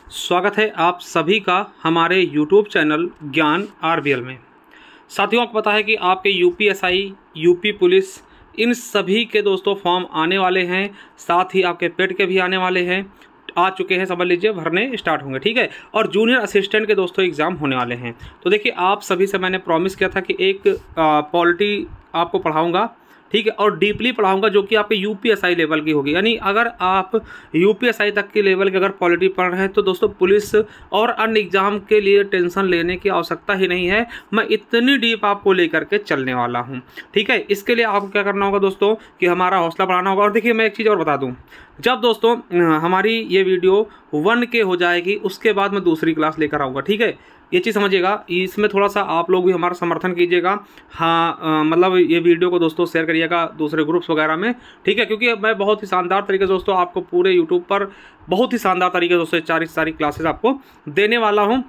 स्वागत है आप सभी का हमारे YouTube चैनल ज्ञान आरबीएल में। साथियों, आपको पता है कि आपके यूपीएसआई, यूपी पुलिस, इन सभी के दोस्तों फॉर्म आने वाले हैं, साथ ही आपके पेट के भी आने वाले हैं, आ चुके हैं, समझ लीजिए, भरने स्टार्ट होंगे। ठीक है, और जूनियर असिस्टेंट के दोस्तों एग्ज़ाम होने वाले हैं। तो देखिए, आप सभी से मैंने प्रॉमिस किया था कि एक पॉलिटी आपको पढ़ाऊँगा, ठीक है, और डीपली पढ़ाऊंगा, जो कि आपके यूपीएसआई लेवल की होगी। यानी अगर आप यूपीएसआई तक के लेवल की अगर पॉलिटी पढ़ रहे हैं तो दोस्तों पुलिस और अन्य एग्जाम के लिए टेंशन लेने की आवश्यकता ही नहीं है। मैं इतनी डीप आपको लेकर के चलने वाला हूं। ठीक है, इसके लिए आपको क्या करना होगा दोस्तों कि हमारा हौसला बढ़ाना होगा। और देखिए, मैं एक चीज़ और बता दूँ, जब दोस्तों हमारी ये वीडियो 1K हो जाएगी उसके बाद मैं दूसरी क्लास लेकर आऊँगा। ठीक है, ये चीज़ समझिएगा, इसमें थोड़ा सा आप लोग भी हमारा समर्थन कीजिएगा। हाँ, मतलब ये वीडियो को दोस्तों शेयर करिएगा दूसरे ग्रुप्स वगैरह में। ठीक है, क्योंकि मैं बहुत ही शानदार तरीके से दोस्तों आपको पूरे यूट्यूब पर बहुत ही शानदार तरीके से दोस्तों सारी क्लासेस आपको देने वाला हूँ।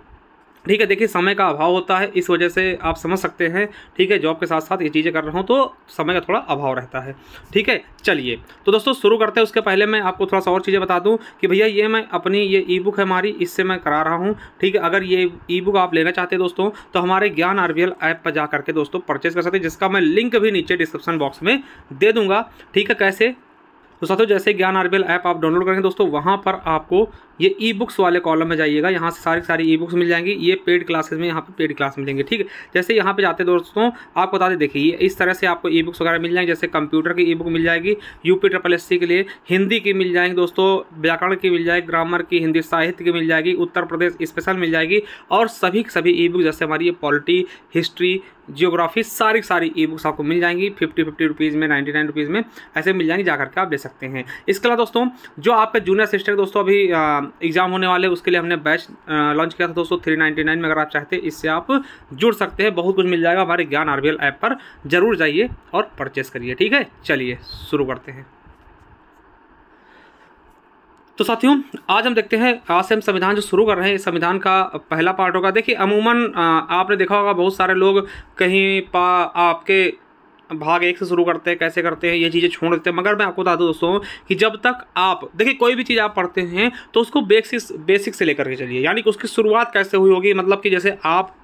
ठीक है, देखिए, समय का अभाव होता है, इस वजह से आप समझ सकते हैं। ठीक है, जॉब के साथ साथ ये चीज़ें कर रहा हूँ तो समय का थोड़ा अभाव रहता है। ठीक है, चलिए तो दोस्तों शुरू करते हैं। उसके पहले मैं आपको थोड़ा सा और चीज़ें बता दूं कि भैया ये मैं अपनी ये ई बुक है हमारी, इससे मैं करा रहा हूँ। ठीक है, अगर ये ई बुक आप लेना चाहते हैं दोस्तों तो हमारे ज्ञान आरबीएल ऐप पर जा करके दोस्तों परचेज कर सकते हैं, जिसका मैं लिंक भी नीचे डिस्क्रिप्शन बॉक्स में दे दूँगा। ठीक है, कैसे? तो साथियों, जैसे ज्ञान आरबीएल ऐप आप डाउनलोड करेंगे दोस्तों, वहाँ पर आपको ये ई बुक्स वाले कॉलम में जाइएगा, यहाँ से सारी ई बुक्स मिल जाएंगी। ये पेड क्लासेस में यहाँ पे पेड क्लास मिलेंगे। ठीक है, जैसे यहाँ पे जाते हैं दोस्तों, आपको बता दें, देखिए ये इस तरह से आपको ई बुक्स वगैरह मिल जाएंगे। जैसे कंप्यूटर की ई बुक मिल जाएगी, UPSSC के लिए हिंदी की मिल जाएंगी दोस्तों, व्याकरण की मिल जाएगी, ग्रामर की, हिंदी साहित्य की मिल जाएगी, उत्तर प्रदेश स्पेशल मिल जाएगी, और सभी ई बुक जैसे हमारी ये पॉलिटी, हिस्ट्री, जियोग्राफी, सारी ई बुक्स आपको मिल जाएंगी 50 रुपीज़ में, 99 रुपीज़ में, ऐसे मिल जाएंगी, जाकर के आप ले सकते हैं। इसके अलावा दोस्तों जो आपके जूनियर असिस्टेंट दोस्तों अभी एग्जाम होने वाले, उसके लिए हमने बैच लॉन्च किया था दोस्तों 399 में। अगर आप चाहते हैं इससे आप जुड़ सकते हैं, बहुत कुछ मिल जाएगा। हमारे ज्ञान आरबीएल ऐप पर जरूर जाइए और परचेस करिए। ठीक है, चलिए शुरू करते हैं। तो साथियों, आज हम देखते हैं, आज से हम संविधान जो शुरू कर रहे हैं, इस संविधान का पहला पार्ट होगा। देखिए, अमूमन आपने देखा होगा बहुत सारे लोग कहीं आपके भाग 1 से शुरू करते हैं, कैसे करते हैं, ये चीज़ें छोड़ देते हैं। मगर मैं आपको बता दूं दोस्तों कि जब तक आप देखिए कोई भी चीज़ आप पढ़ते हैं तो उसको बेसिक से लेकर के चलिए। यानी कि उसकी शुरुआत कैसे हुई होगी, मतलब कि जैसे आप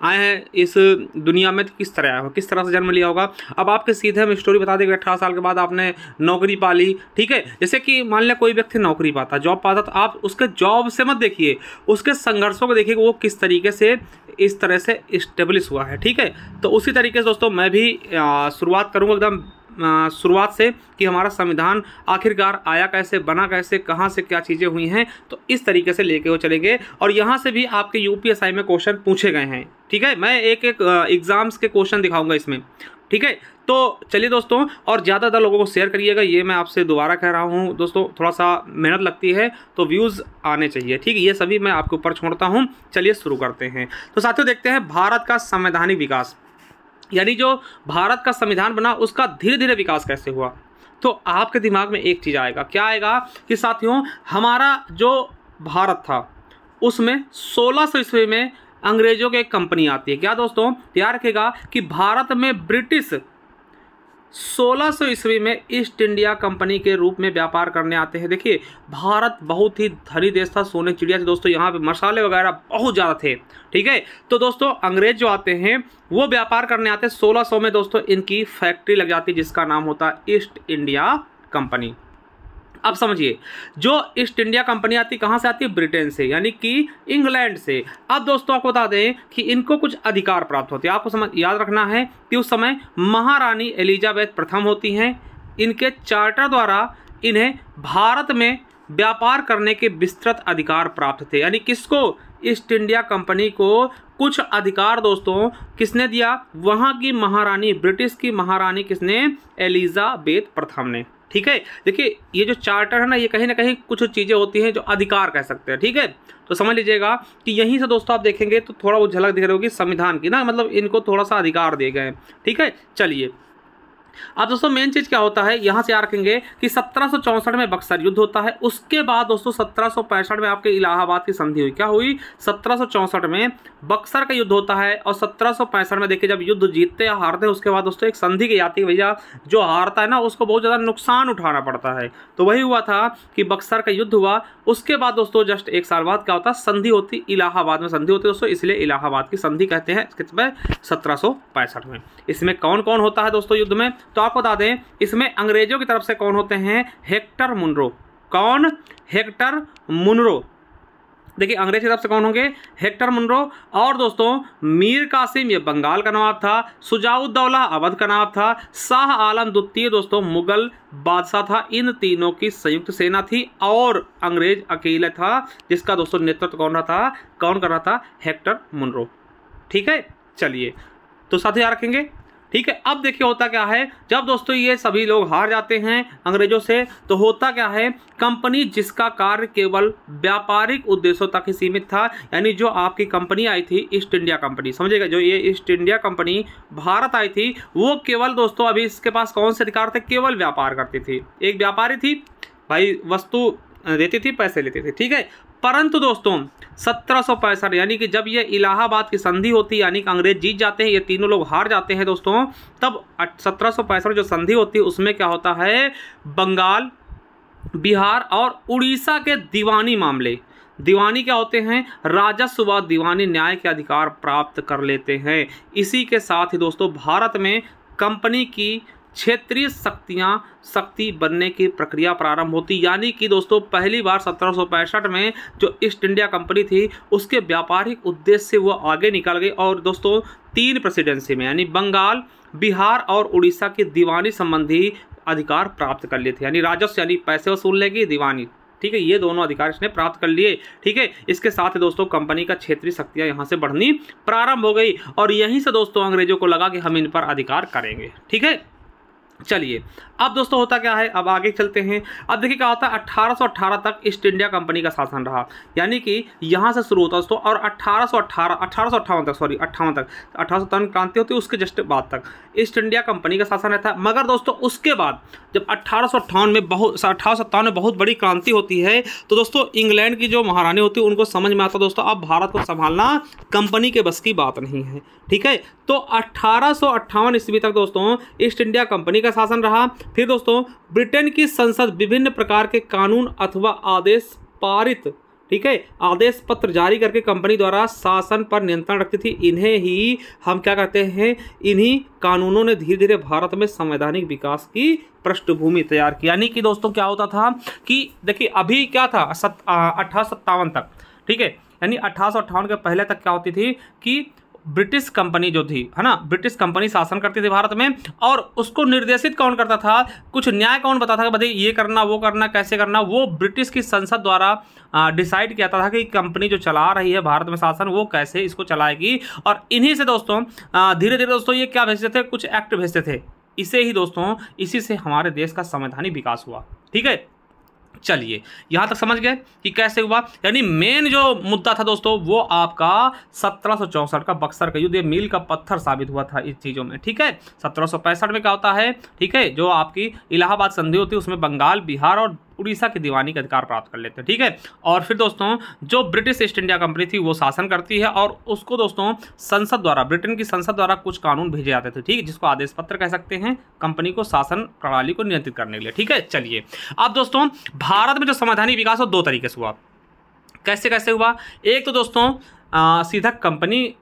आए हैं इस दुनिया में तो किस तरह आए हो, किस तरह से जन्म लिया होगा। अब आपके सीधे हम स्टोरी बता दें कि 18 साल के बाद आपने नौकरी पा ली। ठीक है, जैसे कि मान लिया कोई व्यक्ति नौकरी पाता, जॉब पाता, तो आप उसके जॉब से मत देखिए, उसके संघर्षों को देखिए कि वो किस तरीके से इस तरह से इस्टेब्लिश हुआ है। ठीक है, तो उसी तरीके से दोस्तों मैं भी शुरुआत करूँगा एकदम शुरुआत से कि हमारा संविधान आखिरकार आया कैसे, बना कैसे, कहाँ से क्या चीज़ें हुई हैं। तो इस तरीके से लेके वो चलेंगे, और यहाँ से भी आपके यूपीएसआई में क्वेश्चन पूछे गए हैं। ठीक है, मैं एक एग्जाम्स के क्वेश्चन दिखाऊंगा इसमें। ठीक है, तो चलिए दोस्तों, और ज़्यादा लोगों को शेयर करिएगा, ये मैं आपसे दोबारा कह रहा हूँ दोस्तों। थोड़ा सा मेहनत लगती है तो व्यूज़ आने चाहिए। ठीक है, ये सभी मैं आपके ऊपर छोड़ता हूँ। चलिए शुरू करते हैं। तो साथियों, देखते हैं भारत का संवैधानिक विकास, यानी जो भारत का संविधान बना उसका धीरे धीरे विकास कैसे हुआ। तो आपके दिमाग में एक चीज़ आएगा, क्या आएगा कि साथियों, हमारा जो भारत था उसमें 1600 ईस्वी में अंग्रेजों की एक कंपनी आती है। क्या दोस्तों, याद रखिएगा कि भारत में ब्रिटिश 1600 ईस्वी में ईस्ट इंडिया कंपनी के रूप में व्यापार करने आते हैं। देखिए, भारत बहुत ही धनी देश था, सोने चिड़िया थी दोस्तों, यहाँ पे मसाले वगैरह बहुत ज़्यादा थे। ठीक है, तो दोस्तों अंग्रेज जो आते हैं वो व्यापार करने आते हैं। 1600 में दोस्तों इनकी फैक्ट्री लग जाती है, जिसका नाम होता है ईस्ट इंडिया कंपनी। अब समझिए, जो ईस्ट इंडिया कंपनी आती कहाँ से आती है? ब्रिटेन से, यानी कि इंग्लैंड से। अब दोस्तों आपको बता दें कि इनको कुछ अधिकार प्राप्त होते हैं। आपको याद रखना है कि उस समय महारानी एलिजाबेथ प्रथम होती हैं। इनके चार्टर द्वारा इन्हें भारत में व्यापार करने के विस्तृत अधिकार प्राप्त थे। यानी किसको? ईस्ट इंडिया कंपनी को कुछ अधिकार दोस्तों किसने दिया? वहाँ की महारानी, ब्रिटिश की महारानी किसने? एलिजाबेथ प्रथम ने। ठीक है, देखिए ये जो चार्टर है ना, ये कहीं ना कहीं कुछ चीज़ें होती हैं जो अधिकार कह सकते हैं। ठीक है, तो समझ लीजिएगा कि यहीं से दोस्तों आप देखेंगे तो थोड़ा वो झलक दिख रही होगी संविधान की ना, मतलब इनको थोड़ा सा अधिकार दिए गए। ठीक है, चलिए अब दोस्तों मेन चीज क्या होता है, यहां से याद रखेंगे कि 1764 में बक्सर युद्ध होता है। उसके बाद दोस्तों 1765 में आपके इलाहाबाद की संधि हुई। क्या हुई? 1764 में बक्सर का युद्ध होता है और 1765 में देखिए जब युद्ध जीतते या हारते हैं उसके बाद दोस्तों एक संधि की जाती है। भैया जो हारता है ना उसको बहुत ज़्यादा नुकसान उठाना पड़ता है। तो वही हुआ था कि बक्सर का युद्ध हुआ, उसके बाद दोस्तों जस्ट 1 साल बाद क्या होता है, संधि होती, इलाहाबाद में संधि होती है दोस्तों, इसलिए इलाहाबाद की संधि कहते हैं किसमें, 1765 में। इसमें कौन कौन होता है दोस्तों युद्ध में, तो आपको बता दें इसमें अंग्रेजों की तरफ से कौन होते हैं, हेक्टर मुनरो। कौन, हेक्टर मुनरो। देखिए अंग्रेज की तरफ से कौन होंगे, हेक्टर मुनरो। और दोस्तों मीर कासिम ये बंगाल का नवाब था, सुजाउद्दौला अवध का नवाब था, शाह आलम द्वितीय दोस्तों मुगल बादशाह था। इन तीनों की संयुक्त सेना थी और अंग्रेज अकेला था जिसका दोस्तों नेतृत्व कौन कर रहा था, हेक्टर मुनरो। ठीक है, चलिए तो साथ याद रखेंगे। ठीक है, अब देखिए होता क्या है, जब दोस्तों ये सभी लोग हार जाते हैं अंग्रेजों से, तो होता क्या है, कंपनी जिसका कार्य केवल व्यापारिक उद्देश्यों तक ही सीमित था, यानी जो आपकी कंपनी आई थी ईस्ट इंडिया कंपनी, समझिएगा, जो ये ईस्ट इंडिया कंपनी भारत आई थी वो केवल दोस्तों अभी इसके पास कौन से अधिकार थे, केवल व्यापार करती थी। एक व्यापारी थी भाई, वस्तु देती थी, पैसे लेती थी। ठीक है, परंतु दोस्तों 1765 यानी कि जब ये इलाहाबाद की संधि होती, यानी कि अंग्रेज जीत जाते हैं, ये तीनों लोग हार जाते हैं दोस्तों, तब 1765 जो संधि होती है उसमें क्या होता है, बंगाल, बिहार और उड़ीसा के दीवानी मामले, दीवानी क्या होते हैं, राजस्व व दीवानी न्याय के अधिकार प्राप्त कर लेते हैं। इसी के साथ ही दोस्तों भारत में कंपनी की क्षेत्रीय शक्ति बनने की प्रक्रिया प्रारंभ होती, यानी कि दोस्तों पहली बार 1765 में जो ईस्ट इंडिया कंपनी थी उसके व्यापारिक उद्देश्य से वो आगे निकल गई और दोस्तों 3 प्रेसिडेंसी में यानी बंगाल, बिहार और उड़ीसा की दीवानी संबंधी अधिकार प्राप्त कर लिए थे, यानी राजस्व यानी पैसे वसूलने की, दीवानी। ठीक है, ये दोनों अधिकार इसने प्राप्त कर लिए। ठीक है, इसके साथ ही दोस्तों कंपनी का क्षेत्रीय शक्तियां यहाँ से बढ़नी प्रारंभ हो गई और यहीं से दोस्तों अंग्रेजों को लगा कि हम इन पर अधिकार करेंगे। ठीक है, चलिए अब दोस्तों होता क्या है, अब आगे चलते हैं। अब देखिए क्या होता है, 1818 तक ईस्ट इंडिया कंपनी का शासन रहा, यानी कि यहाँ से शुरू होता है दोस्तों और 1858 तक 1857 क्रांति होती है उसके जस्ट बाद तक ईस्ट इंडिया कंपनी का शासन रहता है। मगर दोस्तों उसके बाद जब 1858 में बहुत बड़ी क्रांति होती है तो दोस्तों इंग्लैंड की जो महारानी होती है उनको समझ में आता है दोस्तों अब भारत को संभालना कंपनी के बस की बात नहीं है। ठीक है, तो 1858 ईस्वी तक दोस्तों ईस्ट इंडिया कंपनी का शासन रहा। फिर दोस्तों ब्रिटेन की संसद विभिन्न प्रकार के कानून अथवा आदेश पारित, ठीक है, आदेश पत्र जारी करके कंपनी द्वारा शासन पर नियंत्रण रखती थी। इन्हें ही हम क्या कहते हैं, इन्हीं कानूनों ने धीरे धीरे भारत में संवैधानिक विकास की पृष्ठभूमि तैयार की। यानी कि दोस्तों क्या होता था कि देखिए अभी क्या था 1857 तक, ठीक है, यानी 1858 के पहले तक क्या होती थी कि ब्रिटिश कंपनी जो थी, है ना, ब्रिटिश कंपनी शासन करती थी भारत में और उसको निर्देशित कौन करता था, कुछ न्याय कौन बताता था कि भाई ये करना वो करना कैसे करना, वो ब्रिटिश की संसद द्वारा डिसाइड किया था कि कंपनी जो चला रही है भारत में शासन वो कैसे इसको चलाएगी। और इन्हीं से दोस्तों धीरे धीरे दोस्तों ये क्या भेजते थे, कुछ एक्ट भेजते थे। इसे ही दोस्तों इसी से हमारे देश का संवैधानिक विकास हुआ। ठीक है, चलिए यहाँ तक समझ गए कि कैसे हुआ। यानी मेन जो मुद्दा था दोस्तों वो आपका 1764 का बक्सर का युद्ध, ये मील का पत्थर साबित हुआ था इस चीज़ों में। ठीक है, 1765 में क्या होता है, ठीक है, जो आपकी इलाहाबाद संधि होती है उसमें बंगाल, बिहार और उड़ीसा की दीवानी का अधिकार प्राप्त कर लेते हैं। ठीक है, और फिर दोस्तों जो ब्रिटिश ईस्ट इंडिया कंपनी थी वो शासन करती है और उसको दोस्तों संसद द्वारा, ब्रिटेन की संसद द्वारा कुछ कानून भेजे जाते थे, ठीक है, जिसको आदेश पत्र कह सकते हैं, कंपनी को शासन प्रणाली को नियंत्रित करने के लिए। ठीक है, चलिए अब दोस्तों भारत में जो संवैधानिक विकास हो 2 तरीके से हुआ। कैसे कैसे हुआ, एक तो दोस्तों सीधा कंपनी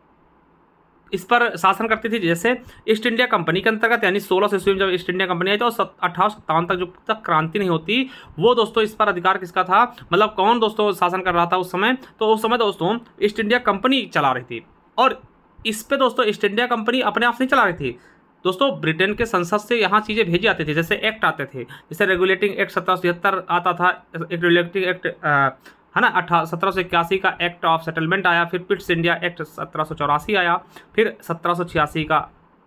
इस पर शासन करती थी, जैसे ईस्ट इंडिया कंपनी के अंतर्गत, यानी 1600 ईस्वी में जब ईस्ट इंडिया कंपनी आई तो 1857 तक जब तक क्रांति नहीं होती वो दोस्तों इस पर अधिकार किसका था, मतलब कौन दोस्तों शासन कर रहा था उस समय, तो उस समय दोस्तों ईस्ट इंडिया कंपनी चला रही थी। और इस पर दोस्तों ईस्ट इंडिया कंपनी अपने आप नहीं चला रही थी दोस्तों, ब्रिटेन के संसद से यहाँ चीज़ें भेजी जाती थी, जैसे एक्ट आते थे, जैसे रेगुलेटिंग एक्ट 1773 आता था, एक रेगुलेटिंग एक्ट है ना, 1781 का एक्ट ऑफ सेटलमेंट आया, फिर पिट्स इंडिया एक्ट 1784 आया, फिर 1786 का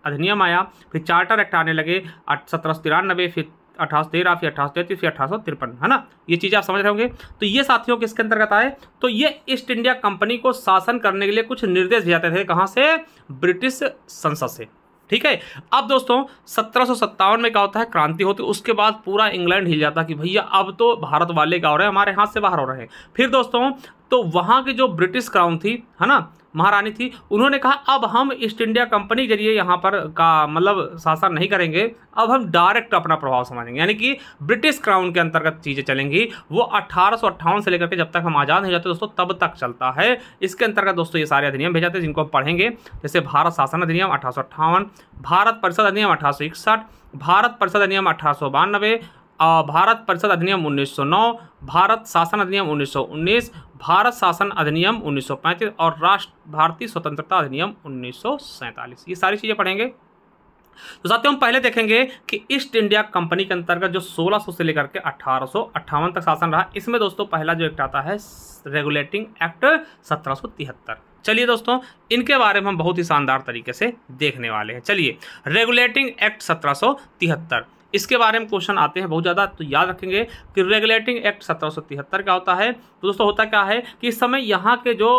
अधिनियम आया, फिर चार्टर एक्ट आने लगे 1793, फिर 1813, फिर 1833, फिर 1853, है ना, ये चीज़ें आप समझ रहे होंगे। तो ये साथियों किसके अंतर्गत आए, तो ये ईस्ट इंडिया कंपनी को शासन करने के लिए कुछ निर्देश दिए जाते थे, कहाँ से, ब्रिटिश संसद से। ठीक है, अब दोस्तों 1757 में क्या होता है, क्रांति होती है, उसके बाद पूरा इंग्लैंड हिल जाता है कि भैया अब तो भारत वाले क्या हो रहे हैं, हमारे हाथ से बाहर हो रहे हैं। फिर दोस्तों तो वहाँ की जो ब्रिटिश क्राउन थी, है ना, महारानी थी, उन्होंने कहा अब हम ईस्ट इंडिया कंपनी के जरिए यहाँ पर का मतलब शासन नहीं करेंगे, अब हम डायरेक्ट अपना प्रभाव समझेंगे, यानी कि ब्रिटिश क्राउन के अंतर्गत चीज़ें चलेंगी। वो 1858 से लेकर के जब तक हम आज़ाद नहीं जाते दोस्तों तब तक चलता है। इसके अंतर्गत दोस्तों ये सारे अधिनियम भेजे जाते हैं जिनको हम पढ़ेंगे, जैसे भारत शासन अधिनियम 1858, भारत परिषद अधिनियम 1861, भारत परिषद अधिनियम 1892, भारत परिषद अधिनियम 1909, भारत शासन अधिनियम 1919, भारत शासन अधिनियम 1935 और राष्ट्र भारतीय स्वतंत्रता अधिनियम 1947। ये सारी चीज़ें पढ़ेंगे। तो साथियों हम पहले देखेंगे कि ईस्ट इंडिया कंपनी के अंतर्गत जो 1600 से लेकर के 1858 तक शासन रहा, इसमें दोस्तों पहला जो एक्ट आता है रेगुलेटिंग एक्ट 1773। चलिए दोस्तों इनके बारे में हम बहुत ही शानदार तरीके से देखने वाले हैं। चलिए रेगुलेटिंग एक्ट 1773, इसके बारे में क्वेश्चन आते हैं बहुत ज़्यादा, तो याद रखेंगे कि रेगुलेटिंग एक्ट 1773 क्या होता है। तो दोस्तों होता क्या है कि इस समय यहाँ के जो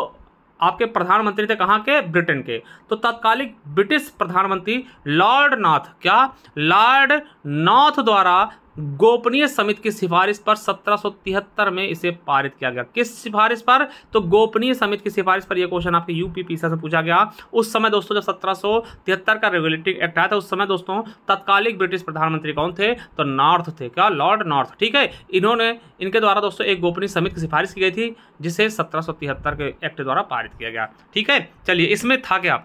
आपके प्रधानमंत्री थे, कहाँ के, ब्रिटेन के, तो तत्कालिक ब्रिटिश प्रधानमंत्री लॉर्ड नॉर्थ, क्या, लॉर्ड नॉर्थ द्वारा गोपनीय समिति की सिफारिश पर 1773 में इसे पारित किया गया। किस सिफारिश पर, तो गोपनीय समिति की सिफारिश पर। यह क्वेश्चन आपके यूपीपीएससी से पूछा गया। उस समय दोस्तों जब 1773 का रेगुलेटिंग एक्ट आया था, उस समय दोस्तों तत्कालिक ब्रिटिश प्रधानमंत्री कौन थे, तो नॉर्थ थे, क्या, लॉर्ड नॉर्थ, ठीक है। इनके द्वारा दोस्तों एक गोपनीय समिति की सिफारिश की गई थी जिसे 1773 के एक्ट द्वारा पारित किया गया, ठीक है। चलिए इसमें था क्या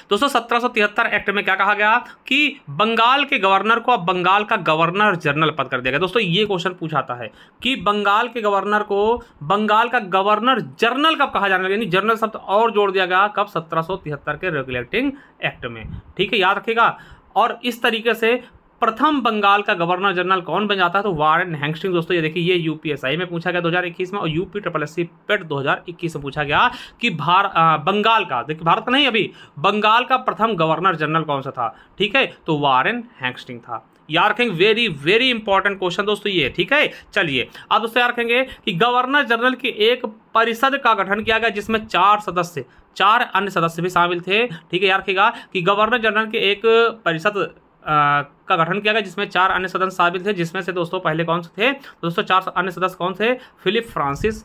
दोस्तों, 1773 एक्ट में क्या कहा गया कि बंगाल के गवर्नर को अब बंगाल का गवर्नर जनरल पद कर दिया गया। दोस्तों ये क्वेश्चन पूछाता है कि बंगाल के गवर्नर को बंगाल का गवर्नर जनरल कब कहा जाने लगा, यानी जनरल शब्द और जोड़ दिया गया कब, 1773 के रेगुलेटिंग एक्ट में, ठीक है, याद रखिएगा। और इस तरीके से प्रथम बंगाल का गवर्नर जनरल कौन बन जाता है, तो वारेन हेस्टिंग्स। दोस्तों ये देखिए ये यूपीएसआई में पूछा गया 2021 में, और यूपीएससी पेट 2021 में पूछा गया कि बंगाल का, देखिए भारत का नहीं, अभी बंगाल का प्रथम गवर्नर जनरल कौन सा था, ठीक है, तो वारेन हेस्टिंग्स था। याद रखेंगे, वेरी वेरी इंपॉर्टेंट क्वेश्चन दोस्तों ये, ठीक है। चलिए अब दोस्तों याद रखेंगे कि गवर्नर जनरल की एक परिषद का गठन किया गया जिसमें 4 अन्य सदस्य भी शामिल थे, ठीक है। याद रखिएगा कि गवर्नर जनरल की एक परिषद का गठन किया गया जिसमें 4 अन्य सदस्य शामिल थे, जिसमें से दोस्तों पहले कौन से थे दोस्तों, 4 अन्य सदस्य कौन थे, फिलिप फ्रांसिस,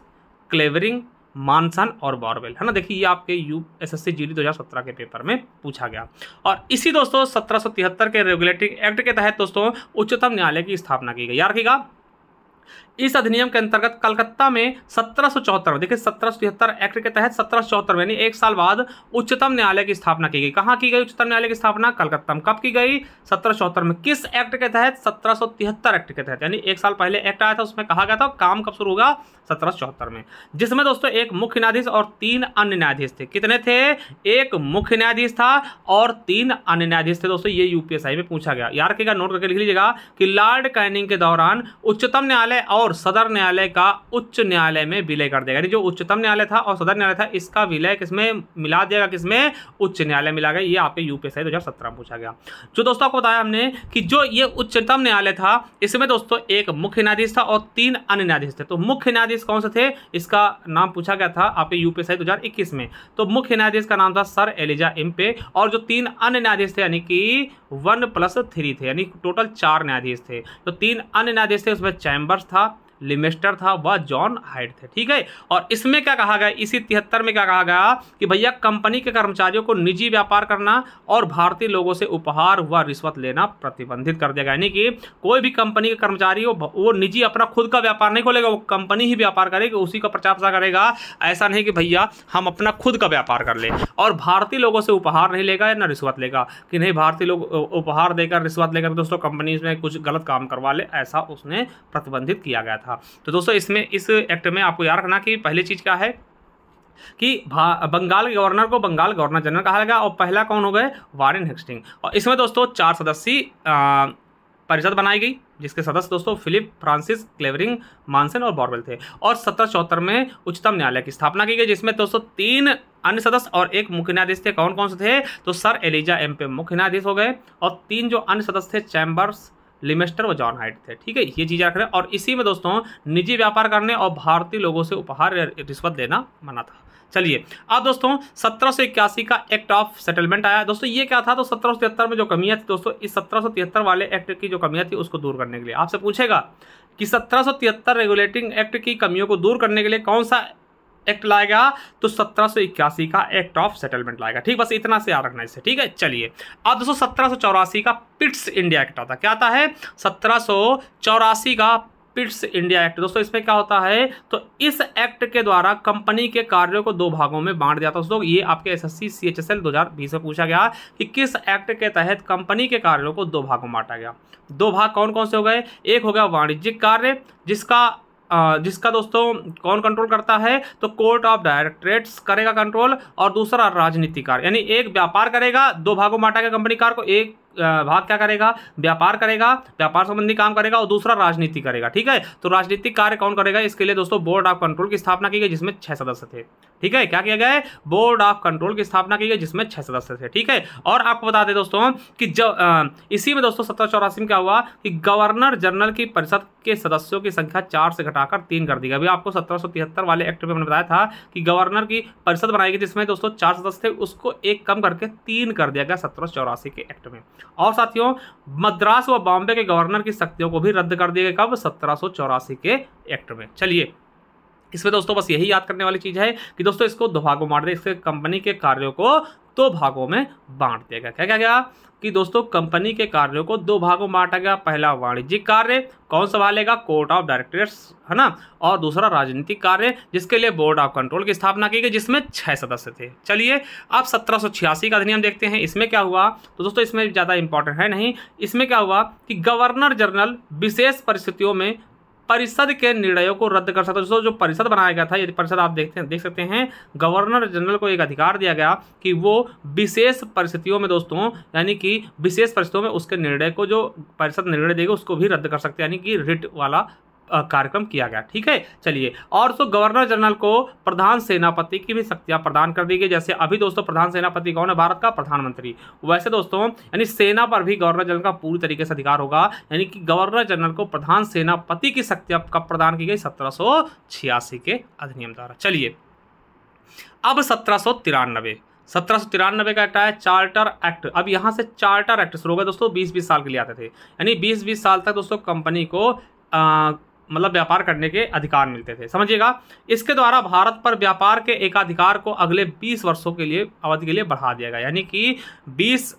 क्लेवरिंग, मानसन और बॉरवेल, है ना। देखिए ये आपके यूएसएससी जीडी 2017 के पेपर में पूछा गया। और इसी दोस्तों 1773 के रेगुलेटिंग एक्ट के तहत दोस्तों उच्चतम न्यायालय की स्थापना की गई। याद रखिएगा इस अधिनियम के अंतर्गत कलकत्ता में 1774 में, देखिए 1773 एक्ट के तहत 1774 में यानी एक साल बाद उच्चतम न्यायालय की स्थापना की गई। कहाँ की गई उच्चतम न्यायालय की स्थापना, कलकत्ता में। कब की गई, 1774 में। किस एक्ट के तहत, 1773 एक्ट के तहत, यानी एक साल पहले एक्ट आया था, उसमें कहा गया था काम कब शुरू होगा, 1774 में, जिसमें दोस्तों एक मुख्य न्यायाधीश और 3 अन्य न्यायाधीश थे। कितने थे, एक मुख्य न्यायाधीश था और 3 अन्य न्यायाधीश थे। दोस्तों ये यूपीएससी में पूछा गया, याद रखिएगा, नोट करके लिख लीजिएगा कि लॉर्ड कैनिंग के दौरान उच्चतम न्यायालय और सदर न्यायालय का उच्च न्यायालय में विलय कर देगा, यानी जो उच्चतम न्यायालय था और सदर न्यायालय था इसका विलय किसमें मिला दिया, किसमें, उच्च न्यायालय मिला गया। ये आपके यूपीएससी 2017 में पूछा गया। जो दोस्तों आपको बताया हमने कि जो ये उच्चतम न्यायालय था इसमें दोस्तों एक मुख्य न्यायाधीश था और 3 अन्य न्यायाधीश थे। तो मुख्य न्यायाधीश कौन से थे, इसका नाम पूछा गया था आपके यूपीएससी 2021 में। तो मुख्य न्यायाधीश का नाम था सर एलिजा इम्पे, और जो 3 अन्य न्यायाधीश थे यानी कि 1+3 थे, यानी टोटल 4 न्यायाधीश थे। तो 3 अन्य न्यायाधीश थे, उसमें चैम्बर्स था, लिमेस्टर था, वह जॉन हाइड थे, ठीक है। और इसमें क्या कहा गया, इसी 73 में क्या कहा गया कि भैया कंपनी के कर्मचारियों को निजी व्यापार करना और भारतीय लोगों से उपहार व रिश्वत लेना प्रतिबंधित कर दिया गया। यानी कि कोई भी कंपनी के कर्मचारी हो वो निजी अपना खुद का व्यापार नहीं खोलेगा, वो कंपनी ही व्यापार करेगी, उसी का प्रचार प्रसार करेगा। ऐसा नहीं कि भैया हम अपना खुद का व्यापार कर ले, और भारतीय लोगों से उपहार नहीं लेगा या ना रिश्वत लेगा, कि नहीं भारतीय लोग उपहार देकर रिश्वत लेकर दोस्तों कंपनी में कुछ गलत काम करवा ले, ऐसा उसने प्रतिबंधित किया गया था। तो दोस्तों इसमें इस एक्ट में आपको याद रखना कि पहली चीज क्या है कि बंगाल के गवर्नर को बंगाल गवर्नर जनरल कहा गया, और पहला कौन हो गए, वारेन हेस्टिंग। और इसमें दोस्तों 4 सदस्यीय परिषद बनाई गई जिसके सदस्य दोस्तों फिलिप फ्रांसिस, क्लेवरिंग, मानसन और बॉरवेल थे। और 1774 में उच्चतम न्यायालय की स्थापना की गई जिसमें दोस्तों 3 अन्य सदस्य और एक मुख्य न्यायाधीश थे। कौन कौन से थे, तो सर एलिजा एम्पे मुख्य न्यायाधीश हो गए, और 3 जो अन्य सदस्य थे चैम्बर्स, लिमेस्टर व जॉन हाइड थे, ठीक है। ये चीज़ें रख रहे हैं। और इसी में दोस्तों निजी व्यापार करने और भारतीय लोगों से उपहार या रिश्वत देना मना था। चलिए अब दोस्तों 1781 का एक्ट ऑफ सेटलमेंट आया। दोस्तों ये क्या था, तो 1773 में जो कमियां थी दोस्तों, इस 1773 वाले एक्ट की जो कमियां थी उसको दूर करने के लिए आपसे पूछेगा कि 1773 रेगुलेटिंग एक्ट की कमियों को दूर करने के लिए कौन सा एक्ट लाएगा तो 1781 का एक्ट ऑफ सेटलमेंट लाएगा। ठीक, बस इतना से याद रखना इससे। ठीक है, चलिए अब दोस्तों 1784 का पिट्स इंडिया एक्ट आता है। क्या आता है? 1784 का पिट्स इंडिया एक्ट। दोस्तों इसमें क्या होता है, तो इस एक्ट के द्वारा कंपनी के कार्यों को 2 भागों में बांट दिया था। दोस्तों ये आपके एसएससी CHSL 2020 में पूछा गया कि किस एक्ट के तहत कंपनी के कार्यों को 2 भागों में बांटा गया। 2 भाग कौन कौन से हो गए? एक हो गया वाणिज्यिक कार्य, जिसका दोस्तों कौन कंट्रोल करता है, तो कोर्ट ऑफ डायरेक्टरेट्स करेगा कंट्रोल, और दूसरा राजनीतिक कार्य, यानी एक व्यापार करेगा, 2 भागों में बांटा गया कंपनी कार को, एक भाग क्या करेगा, व्यापार करेगा, व्यापार संबंधी काम करेगा, और दूसरा राजनीति करेगा। ठीक है, तो राजनीतिक कार्य कौन करेगा, इसके लिए दोस्तों बोर्ड ऑफ कंट्रोल की स्थापना की गई जिसमें 6 सदस्य थे। ठीक है, क्या किया गया है, बोर्ड ऑफ कंट्रोल की स्थापना की गई जिसमें 6 सदस्य थे। ठीक है, और आपको बता दें दोस्तों कि जब इसी में दोस्तों 1784 में क्या हुआ कि गवर्नर जनरल की परिषद के सदस्यों की संख्या 4 से घटाकर 3 कर दी गई। अभी आपको 1773 वाले एक्ट में हमने बताया था कि गवर्नर की परिषद बनाई गई जिसमें दोस्तों 4 सदस्य थे, उसको 1 कम करके 3 कर दिया गया 1784 के एक्ट में। और साथियों मद्रास व बॉम्बे के गवर्नर की शक्तियों को भी रद्द कर दिया गया। कब? 1784 के एक्ट में। चलिए इसमें दोस्तों बस यही याद करने वाली चीज है कि दोस्तों इसको 2 भागों में बांट दिया, इसके कंपनी के कार्यों को 2 भागों में बांट दिया गया। क्या क्या गया कि दोस्तों कंपनी के कार्यों को 2 भागों में बांटा गया। पहला वाणिज्यिक कार्य, कौन संभालेगा, कोर्ट ऑफ डायरेक्टर्स, है ना, और दूसरा राजनीतिक कार्य जिसके लिए बोर्ड ऑफ कंट्रोल की स्थापना की गई जिसमें 6 सदस्य थे। चलिए अब 1786 का अधिनियम देखते हैं। इसमें क्या हुआ, तो दोस्तों इसमें ज़्यादा इंपॉर्टेंट है नहीं। इसमें क्या हुआ कि गवर्नर जनरल विशेष परिस्थितियों में परिषद के निर्णयों को रद्द कर सकता है। दोस्तों जो परिषद बनाया गया था, यदि परिषद आप देख सकते हैं, गवर्नर जनरल को एक अधिकार दिया गया कि वो विशेष परिस्थितियों में दोस्तों, यानी कि विशेष परिस्थितियों में उसके निर्णय को जो परिषद निर्णय देगा उसको भी रद्द कर सकते हैं, यानी कि रिट वाला कार्यक्रम किया गया। ठीक है, चलिए और तो गवर्नर जनरल को प्रधान सेनापति की भी शक्तियां प्रदान कर दी गई। जैसे अभी दोस्तों प्रधान सेनापति कौन है, भारत का प्रधानमंत्री। वैसे दोस्तों यानी सेना पर भी गवर्नर जनरल का पूरी तरीके से अधिकार होगा, यानी कि गवर्नर जनरल को प्रधान सेनापति की शक्तियां कब प्रदान की गई, 1786 के अधिनियम द्वारा। चलिए अब 1793 का एक्ट आया, चार्टर एक्ट। अब यहाँ से चार्टर एक्ट शुरू हो गया दोस्तों, 20-20 साल के लिए आते थे, यानी 20-20 साल तक दोस्तों कंपनी को मतलब व्यापार करने के अधिकार मिलते थे। समझिएगा, इसके द्वारा भारत पर व्यापार के एकाधिकार को अगले 20 वर्षों के लिए अवधि के लिए बढ़ा दिया गया, यानी कि 20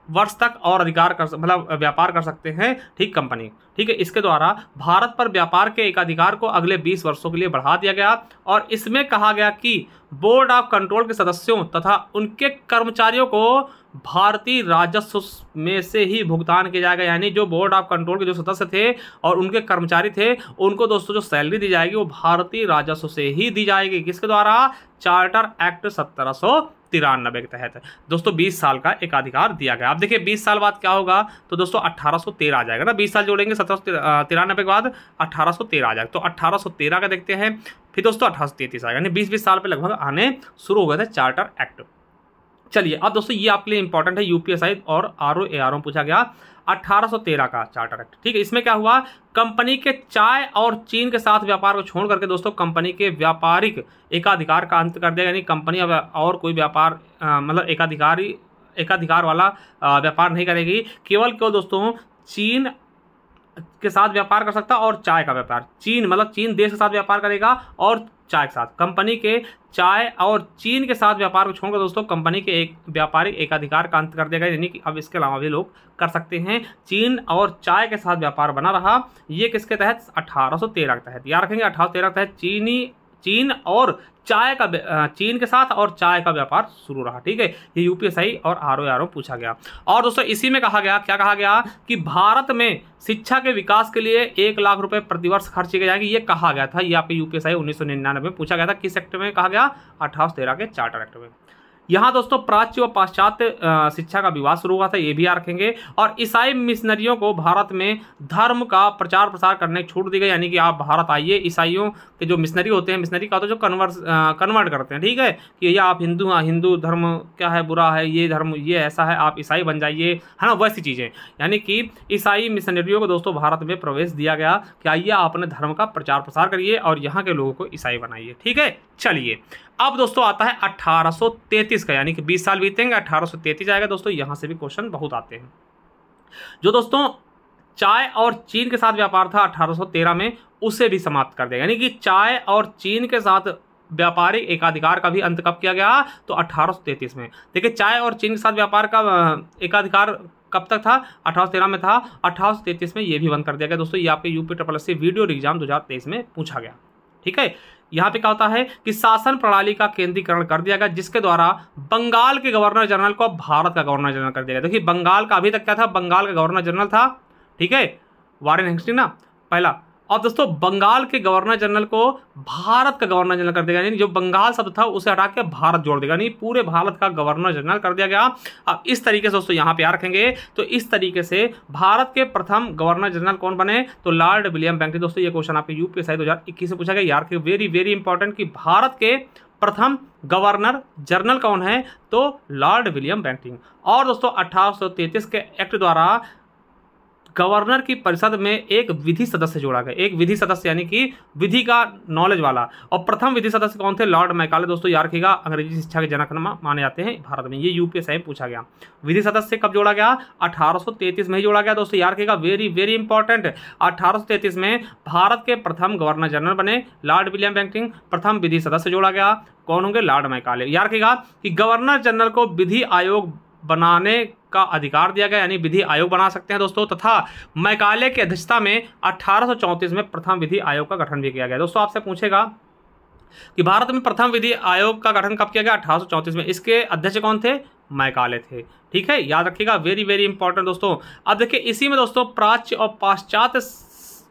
वर्ष तक और अधिकार मतलब व्यापार कर सकते हैं। ठीक, कंपनी। ठीक है, इसके द्वारा भारत पर व्यापार के एकाधिकार को अगले 20 वर्षों के लिए बढ़ा दिया गया, और इसमें कहा गया कि बोर्ड ऑफ कंट्रोल के सदस्यों तथा उनके कर्मचारियों को भारतीय राजस्व में से ही भुगतान किया जाएगा। यानी जो बोर्ड ऑफ कंट्रोल के जो सदस्य थे और उनके कर्मचारी थे, उनको दोस्तों जो सैलरी दी जाएगी वो भारतीय राजस्व से ही दी जाएगी। किसके द्वारा? चार्टर एक्ट 1793 के तहत दोस्तों 20 साल का एक अधिकार दिया गया। अब देखिए 20 साल बाद क्या होगा, तो दोस्तों 1813 आ जाएगा ना, 20 साल जोड़ेंगे 1793 के बाद 1813 आ जाएगा। तो 1813 का देखते हैं, फिर दोस्तों 1833 आएगा, यानी 20-20 साल पे लगभग आने शुरू हो गए थे चार्टर एक्ट। चलिए अब दोस्तों ये आपके लिए इंपॉर्टेंट है, यूपीएसआई और आरओ पूछा गया 1813 का चार्टर एक्ट। ठीक है, इसमें क्या हुआ, कंपनी के चाय और चीन के साथ व्यापार को छोड़ करके दोस्तों कंपनी के व्यापारिक एकाधिकार का अंत कर दिया, यानी कंपनी अब और कोई व्यापार मतलब एकाधिकार वाला व्यापार नहीं करेगी। केवल दोस्तों चीन के साथ व्यापार कर सकता और चाय का व्यापार, चीन मतलब चीन देश के साथ व्यापार करेगा और चाय के साथ। कंपनी के चाय और चीन के साथ व्यापार को छोड़कर दोस्तों कंपनी के एक व्यापारिक एकाधिकार का अंत कर दिया गया, यानी कि अब इसके अलावा भी लोग कर सकते हैं। चीन और चाय के साथ व्यापार बना रहा, ये किसके तहत? 1813 के तहत। याद रखेंगे 1813 के तहत चीन और चाय का चीन के साथ और चाय का व्यापार शुरू रहा। ठीक है, ये यूपीएसआई और आरओ पूछा गया। और दोस्तों इसी में कहा गया, क्या कहा गया कि भारत में शिक्षा के विकास के लिए 1 लाख रुपए प्रतिवर्ष खर्च किए जाएंगे, ये कहा गया था। ये आपके यूपीएसआई 1999 में पूछा गया था। किस एक्ट में कहा गया? 1813 के चार्टर एक्ट में। यहाँ दोस्तों प्राच्य व पाश्चात्य शिक्षा का विवाद शुरू हुआ था, ये भी याद रखेंगे। और ईसाई मिशनरियों को भारत में धर्म का प्रचार प्रसार करने की छूट दी गई, यानी कि आप भारत आइए, ईसाइयों के जो मिशनरी होते हैं, मिशनरी का होता है जो कन्वर्ट करते हैं। ठीक है, कि ये आप हिंदू धर्म क्या है, बुरा है, ये धर्म ये ऐसा है, आप ईसाई बन जाइए, है ना, वैसी चीज़ें। यानी कि ईसाई मिशनरियों को दोस्तों भारत में प्रवेश दिया गया कि आइए आप अपने धर्म का प्रचार प्रसार करिए और यहाँ के लोगों को ईसाई बनाइए। ठीक है, चलिए अब दोस्तों आता है 1833 का, यानी कि 20 साल बीतेंगे 1833 आएगा। दोस्तों यहाँ से भी क्वेश्चन बहुत आते हैं। जो दोस्तों चाय और चीन के साथ व्यापार था 1813 में, उसे भी समाप्त कर दिया, यानी कि चाय और चीन के साथ व्यापारिक एकाधिकार का भी अंत कब किया गया? तो 1833 में। देखिए चाय और चीन के साथ व्यापार का एकाधिकार कब तक था? 1813 में था। 1833 में ये भी बंद कर दिया गया दोस्तों। ये आपके यूपीएससी वीडियो एग्जाम 2023 में पूछा गया। ठीक है, यहाँ पे क्या होता है कि शासन प्रणाली का केंद्रीकरण कर दिया गया, जिसके द्वारा बंगाल के गवर्नर जनरल को भारत का गवर्नर जनरल कर दिया गया। देखिए बंगाल का अभी तक क्या था? बंगाल का गवर्नर जनरल था, ठीक है, वारेन हेस्टिंग्स ना पहला। और दोस्तों बंगाल के गवर्नर जनरल को भारत का गवर्नर जनरल कर देगा, यानी जो बंगाल शब्द था उसे हटा के भारत जोड़ देगा, नहीं पूरे भारत का गवर्नर जनरल कर दिया गया। अब इस तरीके से दोस्तों यहाँ पे याद रखेंगे, तो इस तरीके से भारत के प्रथम गवर्नर जनरल कौन बने? तो लॉर्ड विलियम बेंटिंक। दोस्तों ये क्वेश्चन आपके यूपीएससी 2021 से पूछा गया यार, वेरी वेरी इंपॉर्टेंट, कि भारत के प्रथम गवर्नर जनरल कौन है? तो लॉर्ड विलियम बेंटिंक। और दोस्तों 1833 के एक्ट द्वारा गवर्नर की परिषद में एक विधि सदस्य जोड़ा गया, एक विधि सदस्य यानी कि विधि का नॉलेज वाला। और प्रथम विधि सदस्य कौन थे? Lord Macaulay. दोस्तों याद रखिएगा, अंग्रेजी शिक्षा के जनक माने जाते हैं भारत में, ये यूपीएससी में पूछा गया। विधि सदस्य कब जोड़ा गया? 1833 में ही जोड़ा गया दोस्तों, याद रखिएगा, वेरी वेरी इंपॉर्टेंट। 1833 में भारत के प्रथम गवर्नर जनरल बने लॉर्ड विलियम बेंटिंक। प्रथम विधि सदस्य जोड़ा गया, कौन होंगे? Lord Macaulay. याद रखिएगा कि गवर्नर जनरल को विधि आयोग बनाने का अधिकार दिया गया, यानी विधि आयोग बना सकते हैं दोस्तों। तथा मैकाले की अध्यक्षता में 1834 में प्रथम विधि आयोग का गठन भी किया गया। दोस्तों आपसे पूछेगा कि भारत में प्रथम विधि आयोग का गठन कब किया गया? 1834 में। इसके अध्यक्ष कौन थे? मैकाले थे। ठीक है, याद रखिएगा, वेरी वेरी इंपॉर्टेंट दोस्तों। अब देखिए इसी में दोस्तों प्राच्य और पाश्चात्य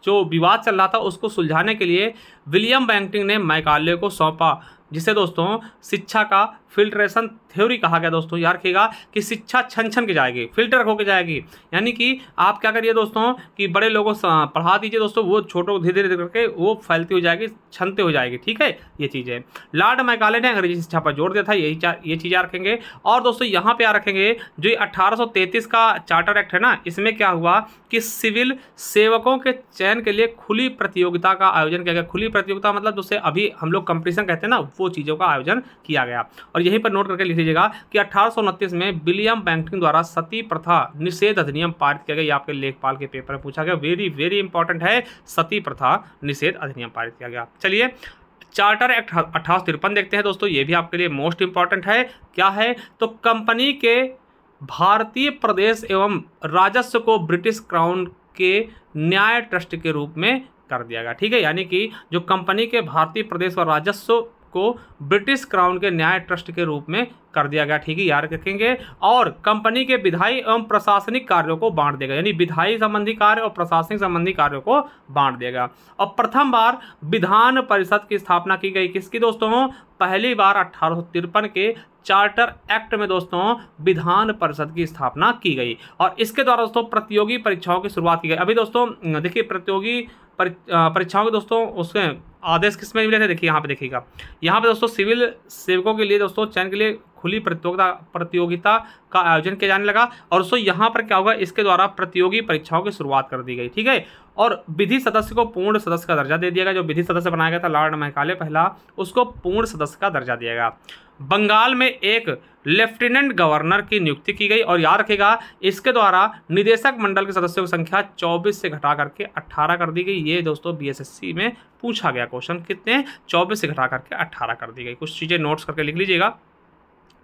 जो विवाद चल रहा था उसको सुलझाने के लिए विलियम बेंटिंक ने मैकाले को सौंपा, जिसे दोस्तों शिक्षा का फिल्ट्रेशन थ्योरी कहा गया। दोस्तों याद रखिएगा कि शिक्षा छन छन के जाएगी, फिल्टर होकर जाएगी, यानी कि आप क्या करिए दोस्तों कि बड़े लोगों को पढ़ा दीजिए दोस्तों, वो छोटों को धीरे धीरे करके वो फैलती हो जाएगी, छनते हो जाएगी। ठीक है, ये चीज़ है। लॉर्ड मैकाले ने अंग्रेजी शिक्षा पर जोर दिया था, ये चीज़ याद रखेंगे। और दोस्तों यहाँ पे याद रखेंगे जो 1833 का चार्टर एक्ट है ना, इसमें क्या हुआ कि सिविल सेवकों के चयन के लिए खुली प्रतियोगिता का आयोजन किया गया। खुली प्रतियोगिता मतलब दोस्तों अभी हम लोग कंपटीशन कहते हैं ना, वो चीज़ों का आयोजन किया गया। और यहीं पर नोट करके लिख लीजिएगा कि 1829 में विलियम बेंटिंक द्वारा सती प्रथा निषेध अधिनियम पारित किया गया। ये आपके लेखपाल के पेपर में पूछा गया, वेरी वेरी इंपॉर्टेंट है, सती प्रथा निषेध अधिनियम पारित किया गया। चलिए चार्टर एक्ट 1853 देखते हैं दोस्तों, ये भी आपके लिए मोस्ट इंपॉर्टेंट है। क्या है? तो कंपनी के भारतीय प्रदेश एवं राजस्व को ब्रिटिश क्राउन के न्याय ट्रस्ट के रूप में कर दिया गया। ठीक है, यानी कि जो कंपनी के भारतीय प्रदेश और राजस्व को ब्रिटिश क्राउन के न्याय ट्रस्ट के रूप में कर दिया गया। ठीक है, याद रखेंगे। और कंपनी के विधायी एवं प्रशासनिक कार्यों को बांट देगा, यानी विधायी संबंधी कार्य और प्रशासनिक संबंधी कार्यों को बांट देगा। और प्रथम बार विधान परिषद की स्थापना की गई, किसकी दोस्तों? पहली बार 1853 के चार्टर एक्ट में दोस्तों विधान परिषद की स्थापना की गई। और इसके द्वारा दोस्तों प्रतियोगी परीक्षाओं की शुरुआत की गई। अभी दोस्तों देखिए प्रतियोगी परीक्षाओं के दोस्तों उसके आदेश किसमें मिले थे? देखिए यहाँ पे देखिएगा, यहाँ पे दोस्तों सिविल सेवकों के लिए दोस्तों चयन के लिए खुली प्रतियोगिता का आयोजन किया जाने लगा। और दोस्तों यहाँ पर क्या होगा, इसके द्वारा प्रतियोगी परीक्षाओं की शुरुआत कर दी गई। ठीक है, और विधि सदस्य को पूर्ण सदस्य का दर्जा दे दिया गया। जो विधि सदस्य बनाया गया था लॉर्ड मैकाले पहला, उसको पूर्ण सदस्य का दर्जा दिया गया। बंगाल में एक लेफ्टिनेंट गवर्नर की नियुक्ति की गई। और याद रखेगा इसके द्वारा निदेशक मंडल के सदस्यों की संख्या 24 से घटा करके 18 कर दी गई। ये दोस्तों बीएसएससी में पूछा गया क्वेश्चन, कितने? 24 से घटा करके 18 कर दी गई। कुछ चीज़ें नोट्स करके लिख लीजिएगा।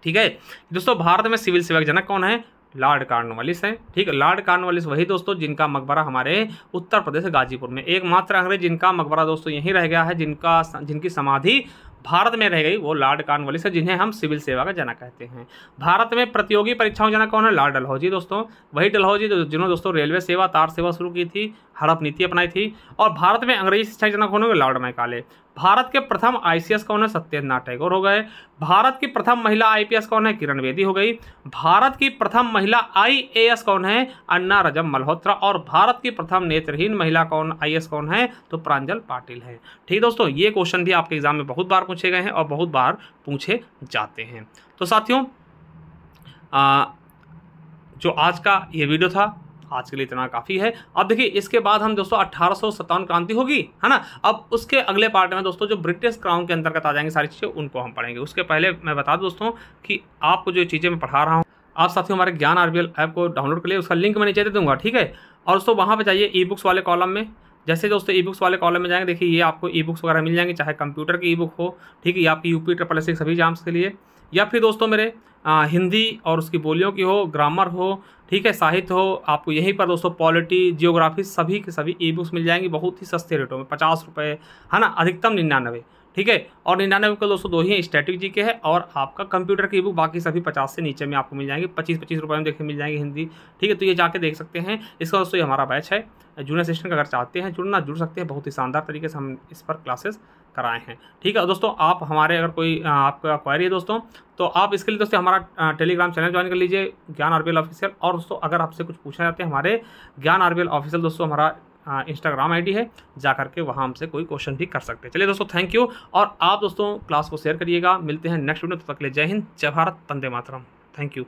ठीक है दोस्तों, भारत में सिविल सेवक जनक कौन है? लॉर्ड कॉर्नवालिस है। ठीक है, लॉर्ड कॉर्नवालिस वही दोस्तों जिनका मकबरा हमारे उत्तर प्रदेश गाजीपुर में, एकमात्र अंग्रेज जिनका मकबरा दोस्तों यहीं रह गया है, जिनकी समाधि भारत में रह गई, वो लॉर्ड कॉर्नवालिस है, जिन्हें हम सिविल सेवा का जनक कहते हैं। भारत में प्रतियोगी परीक्षाओं जनक कौन है? लॉर्ड डलहौजी दोस्तों, वही डलहौजी जिन्होंने दोस्तों रेलवे सेवा, तार सेवा शुरू की थी, हड़प नीति अपनाई थी। और भारत में अंग्रेजी शिक्षा जनक कौन होंगे? Lord Macaulay. भारत के प्रथम आईसीएस कौन है? सत्येंद्रनाथ टैगोर हो गए। भारत की प्रथम महिला आईपीएस कौन है? किरण बेदी हो गई। भारत की प्रथम महिला आईएएस कौन है? अन्ना रजम मल्होत्रा। और भारत की प्रथम नेत्रहीन महिला आईएएस कौन है? तो प्रांजल पाटिल है। ठीक दोस्तों, ये क्वेश्चन भी आपके एग्जाम में बहुत बार पूछे गए हैं और बहुत बार पूछे जाते हैं। तो साथियों जो आज का ये वीडियो था, आज के लिए इतना काफ़ी है। अब देखिए इसके बाद हम दोस्तों 1857 क्रांति होगी, है ना। अब उसके अगले पार्ट में दोस्तों जो ब्रिटिश क्राउन के अंतर्गत आ जाएंगे सारी चीज़ें, उनको हम पढ़ेंगे। उसके पहले मैं बता दूं दोस्तों कि आपको जो चीज़ें मैं पढ़ा रहा हूँ, आप साथियों हमारे ज्ञान आरबीएल ऐप को डाउनलोड कर लिए, उसका लिंक मैं नीचे दे दूँगा। ठीक है, और दोस्तों वहाँ पर जाइए ई बुक्स वाले कॉलम में, जैसे दोस्तों ई बुक्स वाले कॉलम में जाएंगे, देखिए ये आपको ई बुक्स वगैरह मिल जाएंगे, चाहे कंप्यूटर की ई बुक हो, ठीक है, ये आपकी यूपी SSSC सभी एग्जाम्स के लिए, या फिर दोस्तों मेरे हिंदी और उसकी बोलियों की हो, ग्रामर हो, ठीक है, साहित्य हो, आपको यहीं पर दोस्तों पॉलिटी, जियोग्राफी सभी के सभी ई बुक्स मिल जाएंगी बहुत ही सस्ते रेटों में, 50 रुपये, है ना, अधिकतम 99, ठीक है। और 99 का दोस्तों 2 ही स्टैटिक जी के है और आपका कंप्यूटर की बुक, बाकी सभी 50 से नीचे में आपको मिल जाएंगे, 25-25 रुपये में देखिए मिल जाएंगे हिंदी, ठीक है। तो ये जाके देख सकते हैं। इसका दोस्तों ये हमारा बैच है जूनियर असिस्टेंट का, अगर चाहते हैं जुड़ना जुड़ सकते हैं, बहुत ही शानदार तरीके से हम इस पर क्लासेस कराए हैं, ठीक है। दोस्तों आप हमारे अगर कोई आपका क्वेरी है दोस्तों, तो आप इसके लिए दोस्तों हमारा टेलीग्राम चैनल ज्वाइन कर लीजिए, ज्ञान RBL ऑफिशियल। और दोस्तों अगर आपसे कुछ पूछना चाहते हैं, हमारे ज्ञान RBL ऑफिशियल दोस्तों हमारा इंस्टाग्राम ID है, जा करके वहाँ हमसे कोई क्वेश्चन भी कर सकते हैं। चलिए दोस्तों, थैंक यू, और आप दोस्तों क्लास को शेयर करिएगा। मिलते हैं नेक्स्ट वीडियो, तब तक के लिए जय हिंद, जय भारत, वंदे मातरम, थैंक यू।